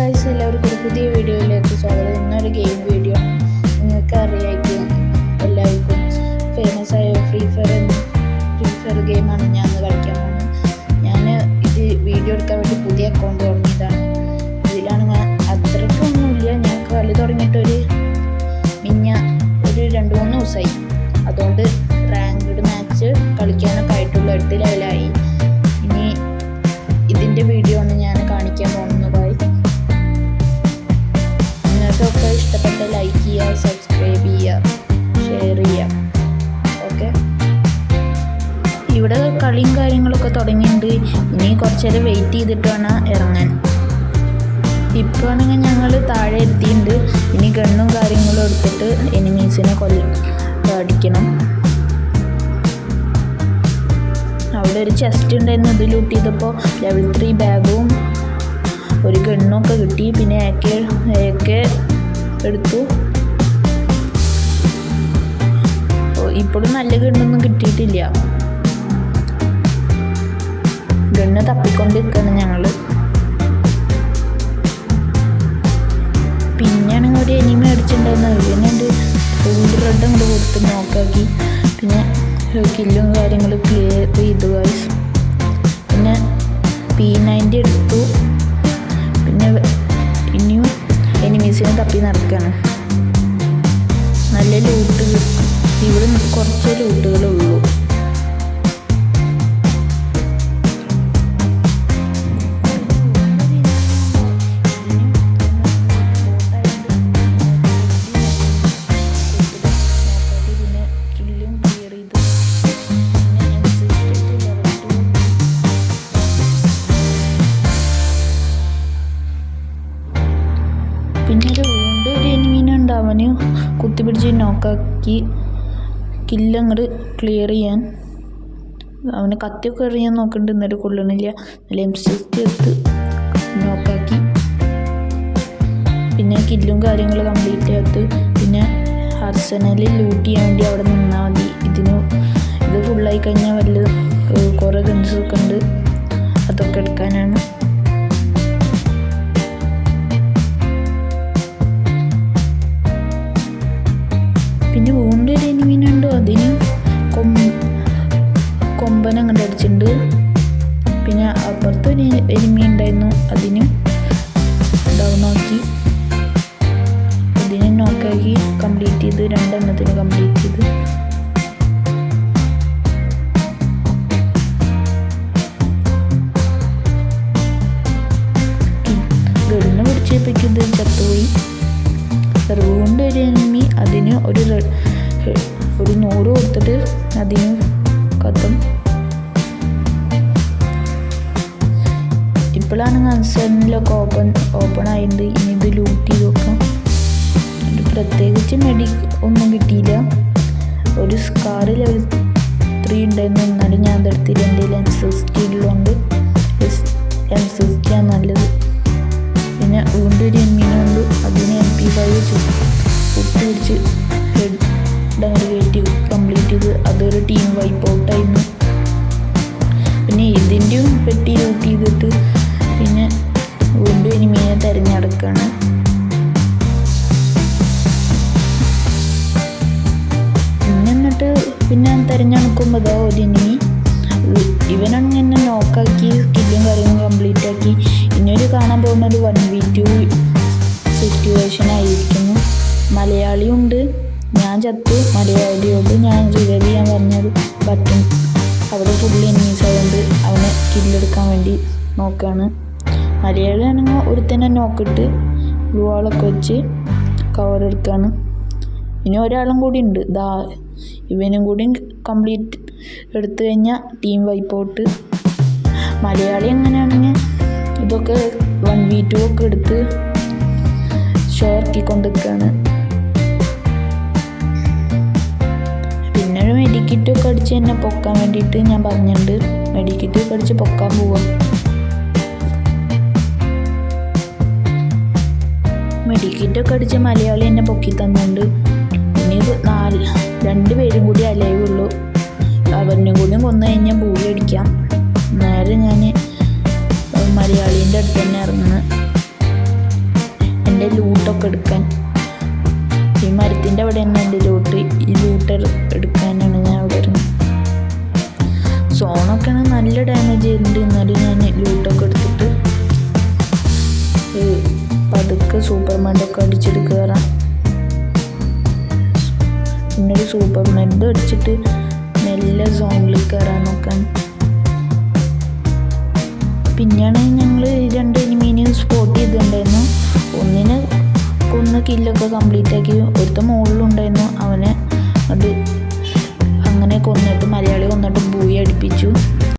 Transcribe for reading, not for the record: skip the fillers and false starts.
Guys, എല്ലാവർക്കും ഒരു പുതിയ വീഡിയോയിലേക്ക് സ്വാഗതം. ഇന്നൊരു ഗെയിം വീഡിയോ. നിങ്ങൾക്ക് അറിയായിരിക്കും എല്ലാവർക്കും ഫേമസ് ആയ ഫ്രീ ഫയർ ഗെയിമാണ് ഞാൻ കളിക്കാൻ പോകുന്നത്. ഞാൻ ഇത് വീഡിയോ എടുക്കാൻ വേണ്ടി പുതിയ അക്കൗണ്ട് തുടങ്ങിയതാണ്. ഇതിലാണ് ഞാൻ അത്രയ്ക്കൊന്നുമില്ല, ഞാൻ കളി തുടങ്ങിയിട്ടൊരു 2-3 ദിവസമായി. അതുകൊണ്ട് റാങ്ക്ഡ് മാച്ച് കളിക്കാനൊക്കെ ആയിട്ടുള്ള 8 ലെവലായി. ഇനി ഇതിൻ്റെ വീഡിയോ ആണ് ഞാൻ കാണിക്കാൻ പോകുന്നത്. നിങ്ങൾക്കൊക്കെ ഇഷ്ടപ്പെട്ട ലൈക്ക് ചെയ്യുക, സബ്സ്ക്രൈബ് ചെയ്യുക, ഷെയർ ചെയ്യുക. ഓക്കെ, ഇവിടെ കളിയും കാര്യങ്ങളൊക്കെ തുടങ്ങിയിട്ടുണ്ട്. ഇനി കുറച്ച് നേരം വെയിറ്റ് ചെയ്തിട്ട് വേണം ഇറങ്ങാൻ. ഇപ്പോൾ ആണെങ്കിൽ ഞങ്ങൾ താഴെ എത്തിയിട്ടുണ്ട്. ഇനി ഗണ്ണും കാര്യങ്ങളും എടുത്തിട്ട് എനിമീസിനെ അടിക്കണം. അവിടെ ഒരു ചെസ്റ്റ് ഉണ്ടായിരുന്നു, ഇത് ലൂട്ട് ചെയ്തപ്പോൾ ലെവൽ 3 ബാഗും ഒരു ഗണ്ണൊക്കെ കിട്ടി. പിന്നെ AK എടുത്തു. ഇപ്പോഴും നല്ല ഗണ്ണൊന്നും കിട്ടിയിട്ടില്ല. ഗണ്ണ് തപ്പിക്കൊണ്ടിരിക്കുകയാണ് ഞങ്ങൾ. പിന്നെയാണെങ്കിൽ ഒരു എനിമി അടിച്ചിട്ടുണ്ടായിരുന്നു. ഇതിനുണ്ട് ഫുൾ റെഡ് അങ്ങോട്ട് കൊടുത്ത് നോക്കാക്കി. പിന്നെ കില്ലും കാര്യങ്ങളും ക്ലിയർ ചെയ്തു ഗൈസ്. പിന്നെ P90 എടുത്തു. പിന്നെ ഇനിയും എനിമീസിനെ തപ്പി നടക്കുകയാണ്. നല്ല ലൂട്ട് കിട്ടും. ഇവിടെ കുറച്ച് ലൂട്ടുകളുള്ളൂ. പിന്നെ വീണ്ടും ഒരു എനിമീനുണ്ട്. അവന് കുത്തിപ്പിടിച്ച് നോക്കാക്കി കില്ലങ്ങോട്ട് ക്ലിയർ ചെയ്യാൻ. അവന് കത്തിയൊക്കെ എറിയാൻ നോക്കുന്നുണ്ട്, എന്നാലും കൊള്ളണില്ല. നല്ല M60 എടുത്ത് നോക്കാക്കി. പിന്നെ കില്ലും കാര്യങ്ങളും കംപ്ലീറ്റ് ചെയ്ത് പിന്നെ ആർസനലിൽ ലൂട്ട് ചെയ്യാൻ വേണ്ടി അവിടെ നിന്നാൽ മതി. ഇത് ഫുള്ളായി കഴിഞ്ഞാൽ വല്ല കുറേ ഗൺസൊക്കെ ഉണ്ട്, അതൊക്കെ എടുക്കാനാണ്. പിന്നെ വീണ്ടും ഒരു എനിമീനുണ്ട്. അതിന് കൊമ്പൻ അങ്ങോട്ട് അടിച്ചിട്ടുണ്ട്. പിന്നെ അപ്പുറത്തൊരു എനിമി ഉണ്ടായിരുന്നു, അതിന് ഡൗൺ ആക്കി. അതിനെ നോക്കാക്കി കംപ്ലീറ്റ് ചെയ്ത് 2 എണ്ണത്തിന് കംപ്ലീറ്റ് ചെയ്ത്. ഗണ്ണ് പിടിച്ചേപ്പിക്കുന്നത് ചത്തുപോയി. വീണ്ടും ഒരു എനിമി, അതിന് ഒരു 100 കൊടുത്തിട്ട് അതിന് കത്തും. ഇപ്പോഴാണ് ആർസനലൊക്കെ ഓപ്പൺ ആയിട്ടുണ്ട്. ഇനി ഇത് ലൂട്ട് ചെയ്ത് നോക്കാം. പ്രത്യേകിച്ച് ഒന്നും കിട്ടിയില്ല. ഒരു സ്കാർ ലെവൽ 3 ഉണ്ടായിരുന്നു, എന്നാലും ഞാൻ അതെടുത്തില്ല. എൻ്റെ M60 ഉള്ളതുകൊണ്ട് M60 ആണ് നല്ലത്. പിന്നെ വീണ്ടും ഒരു എനിമീനുണ്ട്. അതിന് MP5 പിടിച്ച് ഹെഡ് അങ്ങോട്ട് കയറ്റി കംപ്ലീറ്റ് ചെയ്ത്. അതൊരു ടീം വൈപ്പ് ഔട്ടായിരുന്നു. പിന്നെ ഇതിൻ്റെയും പെട്ടി ലൂട്ട് ചെയ്തിട്ട് പിന്നെ വീണ്ടും എനിമീനെ തിരഞ്ഞെടുക്കുകയാണ്. പിന്നെ തിരഞ്ഞെടുക്കുമ്പോൾ അതാ ഒരു എനിമി. ഇവനാണെങ്കിൽ എന്നെ നോക്കാക്കി സ്കില്ലും കാര്യങ്ങളും കംപ്ലീറ്റ് ആക്കി. ഇനിയൊരു കാണാൻ പോകുന്ന ഒരു 1v2 സിറ്റുവേഷൻ ആയിരിക്കുന്നു. മലയാളിയുണ്ട്. ഞാൻ ചത്തു. മലയാളിയോട് ഞാൻ റിവൈവ് ചെയ്യാൻ പറഞ്ഞൊരു ബട്ടൺ അവിടെ ഫുൾ എനിമീസ് ആയതുകൊണ്ട് അവനെ കില്ലെടുക്കാൻ വേണ്ടി നോക്കുകയാണ്. മലയാളിയാണെങ്കിൽ ഒരുത്തന്നെ നോക്കിയിട്ട് ബ്ലൂ വാളൊക്കെ വെച്ച് കവർ എടുക്കുകയാണ്. ഇനി ഒരാളും കൂടി ഉണ്ട്. ഇവനും കൂടി കംപ്ലീറ്റ് എടുത്തു കഴിഞ്ഞാൽ ടീം വൈപ്പ് ഔട്ട്. മലയാളി എങ്ങനെയാണെങ്കിൽ ഇതൊക്കെ 1v2 ഒക്കെ എടുത്ത് ഷോ ഇറക്കിക്കൊണ്ടിരിക്കുകയാണ്. പിന്നെ ഒരു മെഡിക്കിറ്റൊക്കെ അടിച്ച് എന്നെ പൊക്കാൻ വേണ്ടിയിട്ട് ഞാൻ പറഞ്ഞിട്ടുണ്ട്. മെഡിക്കിറ്റൊക്കെ അടിച്ച് പൊക്കാൻ പോവാം. മെഡിക്കിറ്റൊക്കെ അടിച്ച് മലയാളി എന്നെ പൊക്കി തന്നുണ്ട്. ഇനി 2 പേരും കൂടി അലൈവുള്ളൂ. അവനും കൂടി കൊന്നു കഴിഞ്ഞാൽ ബൂളി അടിക്കാം. നേരെ ഞാൻ മലയാളീൻ്റെ അടുത്ത് തന്നെ ഇറങ്ങുന്നത്. അവൻ്റെ ലൂട്ടൊക്കെ എടുക്കാൻ. ഈ മരത്തിൻ്റെ അവിടെ തന്നെ ഉണ്ട് ലൂട്ട്. ഈ ലൂട്ട് എടുക്കാനാണ് ഞാൻ അവിടെ ഇരുന്നത്. സോണൊക്കെയാണ് നല്ല ഡാമേജ് ചെയ്തിട്ടുണ്ട്. എന്നാലും ഞാൻ ലൂട്ടൊക്കെ എടുത്തിട്ട് പതുക്കെ സൂപ്പർമാനൊക്കെ അടിച്ചിട്ട് കയറാം. പിന്നൊരു സൂപ്പർമാൻ്റെ അടിച്ചിട്ട് മെല്ലെ സോണിൽ കയറാൻ നോക്കാൻ. പിന്നെയാണ് ഞങ്ങൾ 2 എനിമീനെ സ്പോട്ട് ചെയ്തിട്ടുണ്ടായിരുന്നു. ഒന്നിനെ കൊന്ന് കില്ലൊക്കെ കംപ്ലീറ്റ് ആക്കി. ഒരുത്ത മുകളിലുണ്ടായിരുന്നു, അവനെ അത് അങ്ങനെ കൊന്നിട്ട് മലയാളി കൊന്നിട്ട് ബൂയി അടിപ്പിച്ചു.